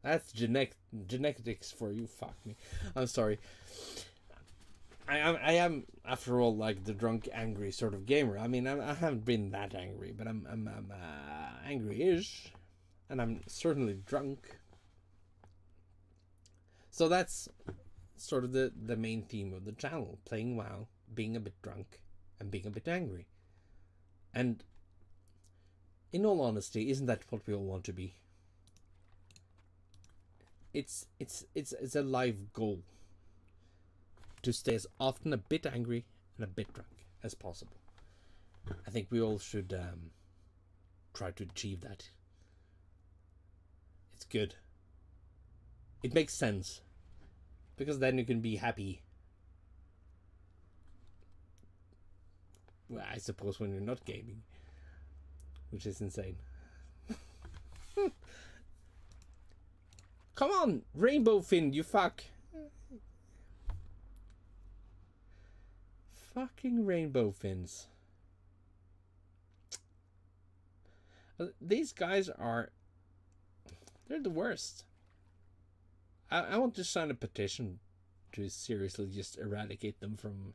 That's genetics for you. Fuck me. I'm sorry. I am after all like the drunk, angry sort of gamer. I mean, I haven't been that angry, but I'm angry-ish, and I'm certainly drunk. So that's sort of the main theme of the channel: playing WoW, being a bit drunk, and being a bit angry. And in all honesty, isn't that what we all want to be? It's a life goal to stay as often a bit angry and a bit drunk as possible. I think we all should try to achieve that. It's good. It makes sense, because then you can be happy. Well, I suppose when you're not gaming, which is insane. Come on, Rainbow Fin, you fuck. Fucking Rainbow Fins. These guys are... they're the worst. I want to sign a petition to seriously just eradicate them from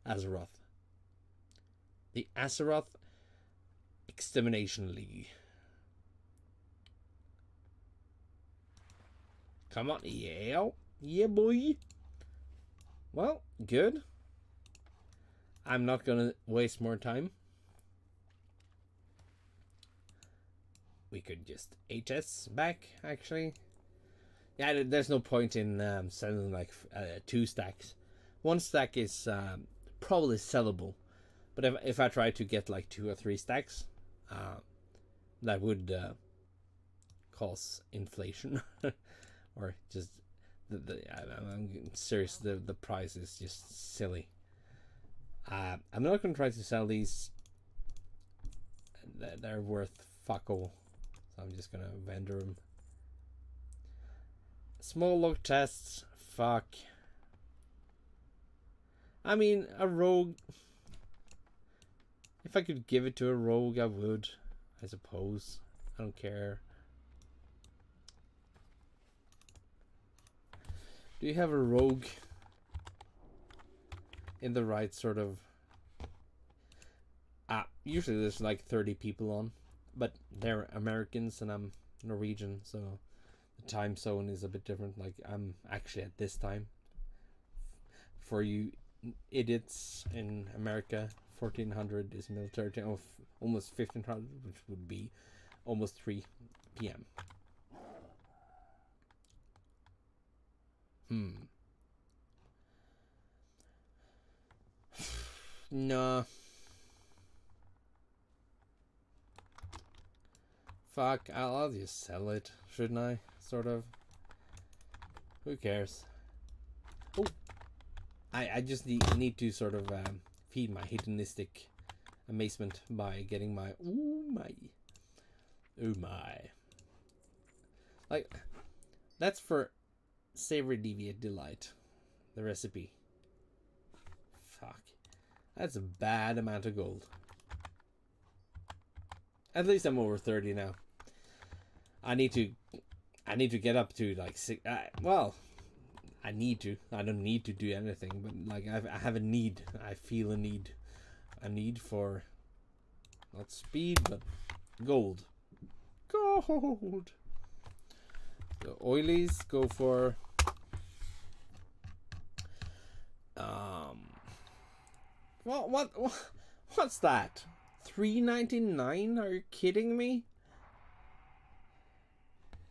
Azeroth. The Azeroth Extermination League. Come on, yeah. Yeah, boy. Well, good. I'm not gonna waste more time. We could just HS back, actually. Yeah, there's no point in selling like 2 stacks. 1 stack is probably sellable, but if I try to get like 2 or 3 stacks, that would cause inflation, or just I'm serious. The price is just silly. I'm not gonna try to sell these. They're worth fuck all, so I'm just gonna vendor them. Small log chests, fuck. I mean, a rogue. If I could give it to a rogue, I would, I suppose. I don't care. Do you have a rogue in the right sort of... usually there's like 30 people on, but they're Americans and I'm Norwegian, so the time zone is a bit different. Like, I'm actually at this time. For you idiots in America, 1400 is military time. Oh, almost 1500, which would be almost 3 p.m. No. Fuck, I'll just sell it, shouldn't I? Sort of. Who cares? Oh, I just need to sort of feed my hedonistic amazement by getting my oh my. Like, that's for Savory Deviate Delight, the recipe. Fuck, that's a bad amount of gold. At least I'm over 30 now. I need to get up to like 6. Well, I need to. I don't need to do anything, but like I have a need. I feel a need. A need for not speed, but gold. Gold. The oilies go for what's that? $3.99? Are you kidding me?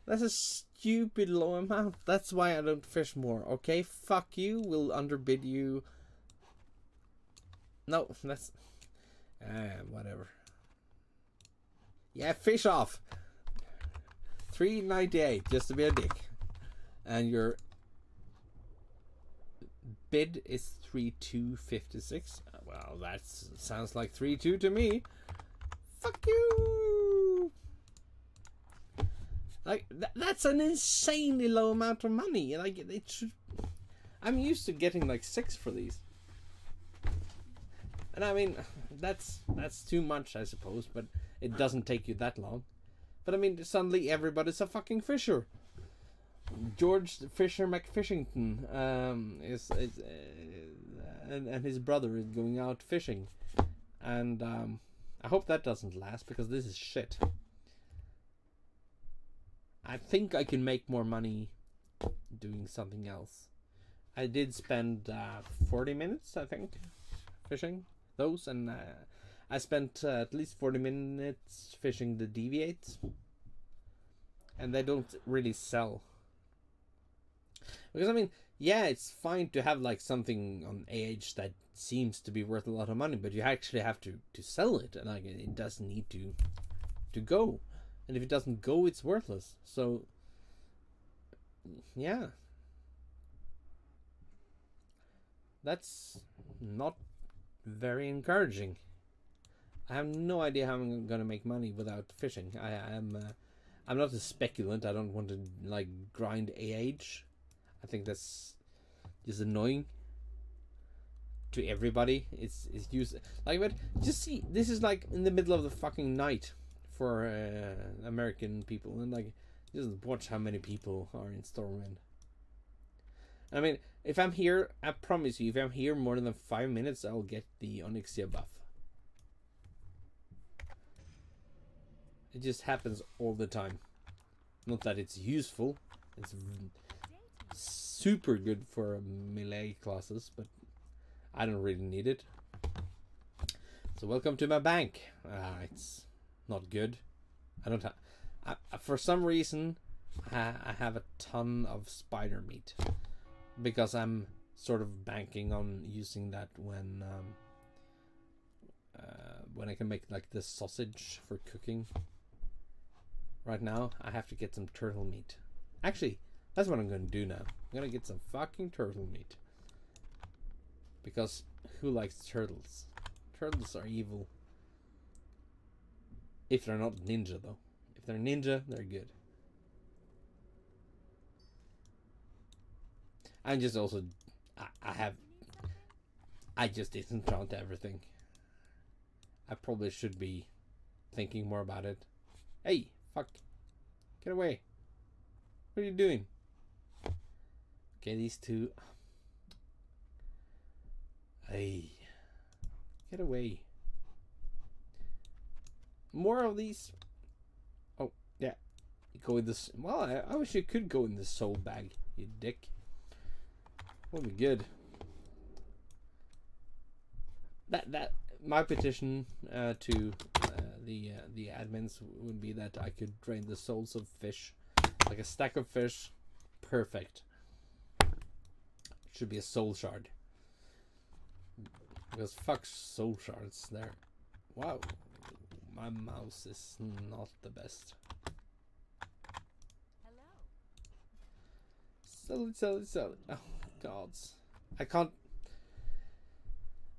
That's a stupid low amount. That's why I don't fish more. Okay, fuck you. We'll underbid you. No, that's whatever. Yeah, fish off. $3.98 just to be a dick, and your bid is 3,256. Well, that sounds like 3.2 to me. Fuck you. Like that's an insanely low amount of money. Like it should. I'm used to getting like 6 for these, and I mean that's too much, I suppose. But it doesn't take you that long. But I mean, suddenly everybody's a fucking fisher. George Fisher McFishington and his brother is going out fishing, and I hope that doesn't last because this is shit. I think I can make more money doing something else. I did spend 40 minutes, I think, fishing those, and I spent at least 40 minutes fishing the deviates, and they don't really sell. Because I mean, yeah, it's fine to have like something on AH that seems to be worth a lot of money, but you actually have to sell it, and like it does need to go, and if it doesn't go, it's worthless. So yeah, that's not very encouraging. I have no idea how I'm gonna make money without fishing. I'm not a speculant. I don't want to like grind AH. I think that's just annoying to everybody. It's used like, but just see, this is like in the middle of the fucking night for American people, and like just watch how many people are in Stormwind. I mean, if I'm here, I promise you, if I'm here more than 5 minutes, I'll get the Onyxia buff. It just happens all the time. Not that it's useful. It's super good for melee classes, but I don't really need it. So welcome to my bank. It's not good. I don't have... for some reason, I have a ton of spider meat. Because I'm sort of banking on using that when I can make like the sausage for cooking. Right now, I have to get some turtle meat. Actually, that's what I'm going to do now. I'm going to get some fucking turtle meat. Because who likes turtles? Turtles are evil. If they're not ninja, though. If they're ninja, they're good. I'm just also... I just disenchant everything. I probably should be thinking more about it. Hey, fuck. Get away. What are you doing? Okay, these two. Hey. Get away. More of these. Oh, yeah. Go in this. Well, I wish you could go in the soul bag, you dick. Would be good. That my petition to the admins would be that I could drain the souls of fish, like a stack of fish. Perfect. Should be a soul shard. Because fuck soul shards there. Wow, my mouse is not the best. Hello. Sell it. Oh gods, I can't.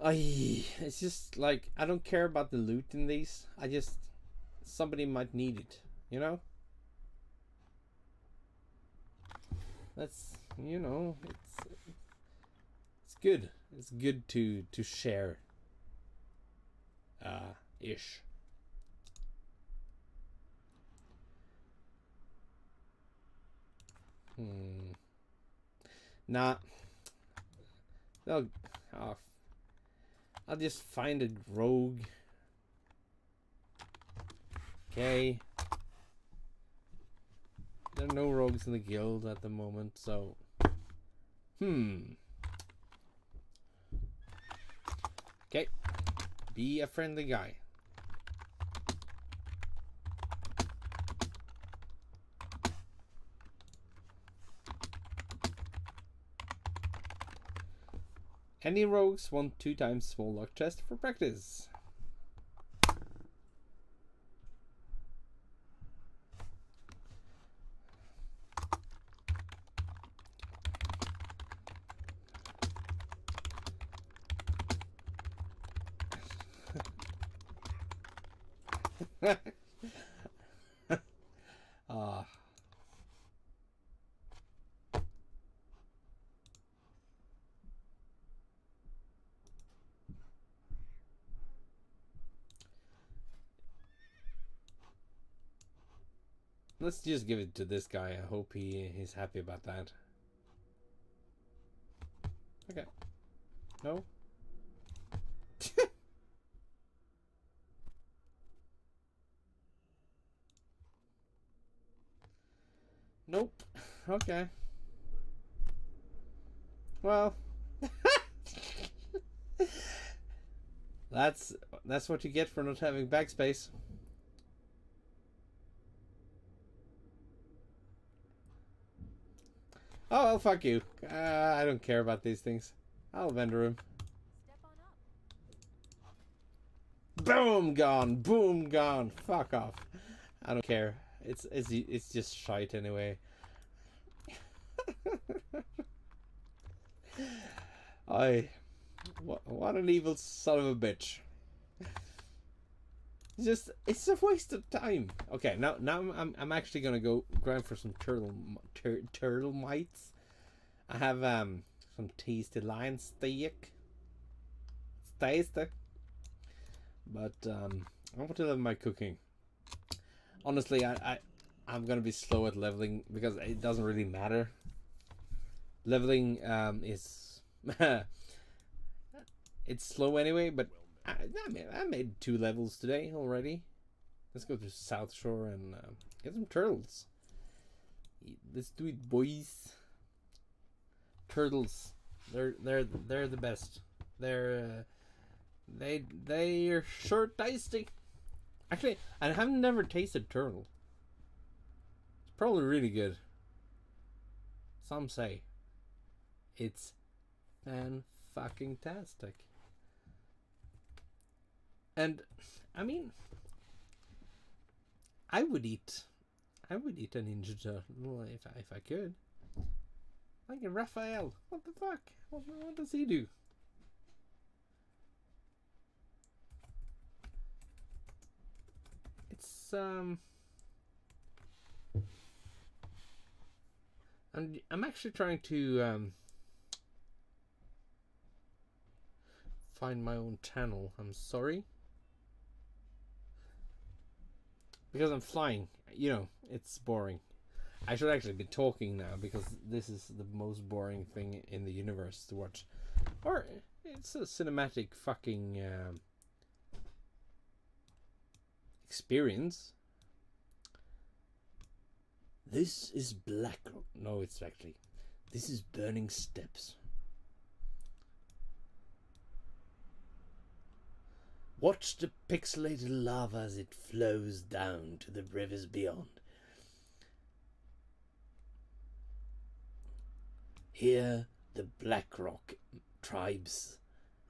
It's just like I don't care about the loot in these. I just somebody might need it, you know. That's it's good. It's good to share. Ish. Nah. I'll just find a rogue. Okay. There are no rogues in the guild at the moment, so... Okay. Be a friendly guy. Any rogues want 2 times small luck chest for practice? let's just give it to this guy. I hope he's happy about that. Okay. No. Nope. Okay. Well, that's what you get for not having backspace. Oh well, fuck you. I don't care about these things. I'll vendor him. Boom, gone. Boom, gone. Fuck off. I don't care. It's just shite anyway. What an evil son of a bitch. It's a waste of time. Okay, now I'm actually gonna go grind for some turtle mites. I have some tasty lion steak. It's tasty. But I want to level my cooking. Honestly, I'm gonna be slow at leveling because it doesn't really matter. Leveling is it's slow anyway, but I made 2 levels today already. Let's go to South Shore and get some turtles. Let's do it, boys. Turtles, they're the best. They're sure tasty. Actually, I have never tasted turtle. It's probably really good. Some say it's fan-fucking-tastic. And I mean, I would eat a ninja turtle if I could. Like a Raphael. What the fuck? What does he do? It's I'm actually trying to find my own channel. I'm sorry. Because I'm flying, you know, it's boring. I should actually be talking now because this is the most boring thing in the universe to watch. Or it's a cinematic fucking experience. This is Black Rock. No, it's actually. This is Burning Steps. Watch the pixelated lava as it flows down to the rivers beyond. Here the Black Rock tribes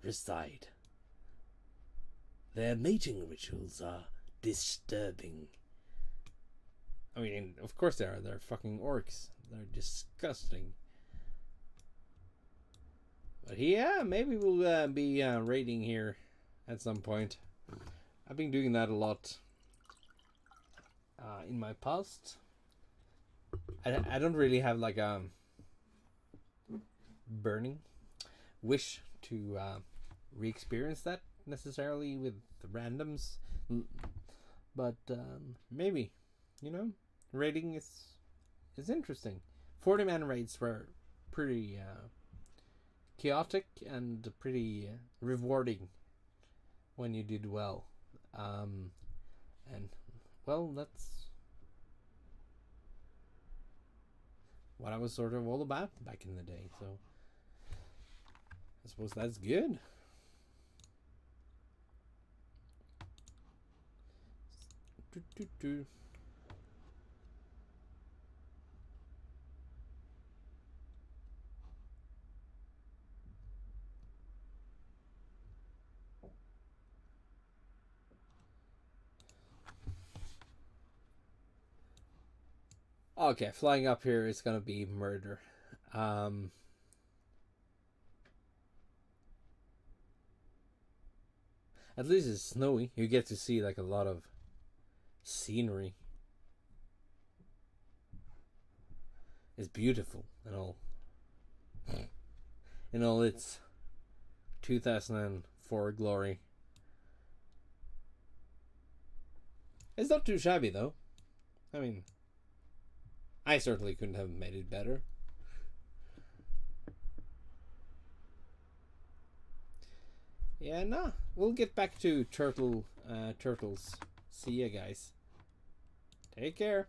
reside. Their mating rituals are disturbing. I mean, of course they are. They're fucking orcs. They're disgusting. But yeah, maybe we'll be raiding here at some point. I've been doing that a lot in my past. I don't really have like a burning wish to re-experience that necessarily with the randoms, but maybe, you know, raiding is interesting. 40-man raids were pretty chaotic and pretty rewarding when you did well, and well, that's what I was sort of all about back in the day, so I suppose that's good. Okay, flying up here is gonna be murder. At least it's snowy. You get to see like a lot of scenery. It's beautiful and all. In all its 2004 glory. It's not too shabby though. I mean, I certainly couldn't have made it better. Yeah, no. We'll get back to turtles. See ya, guys. Take care.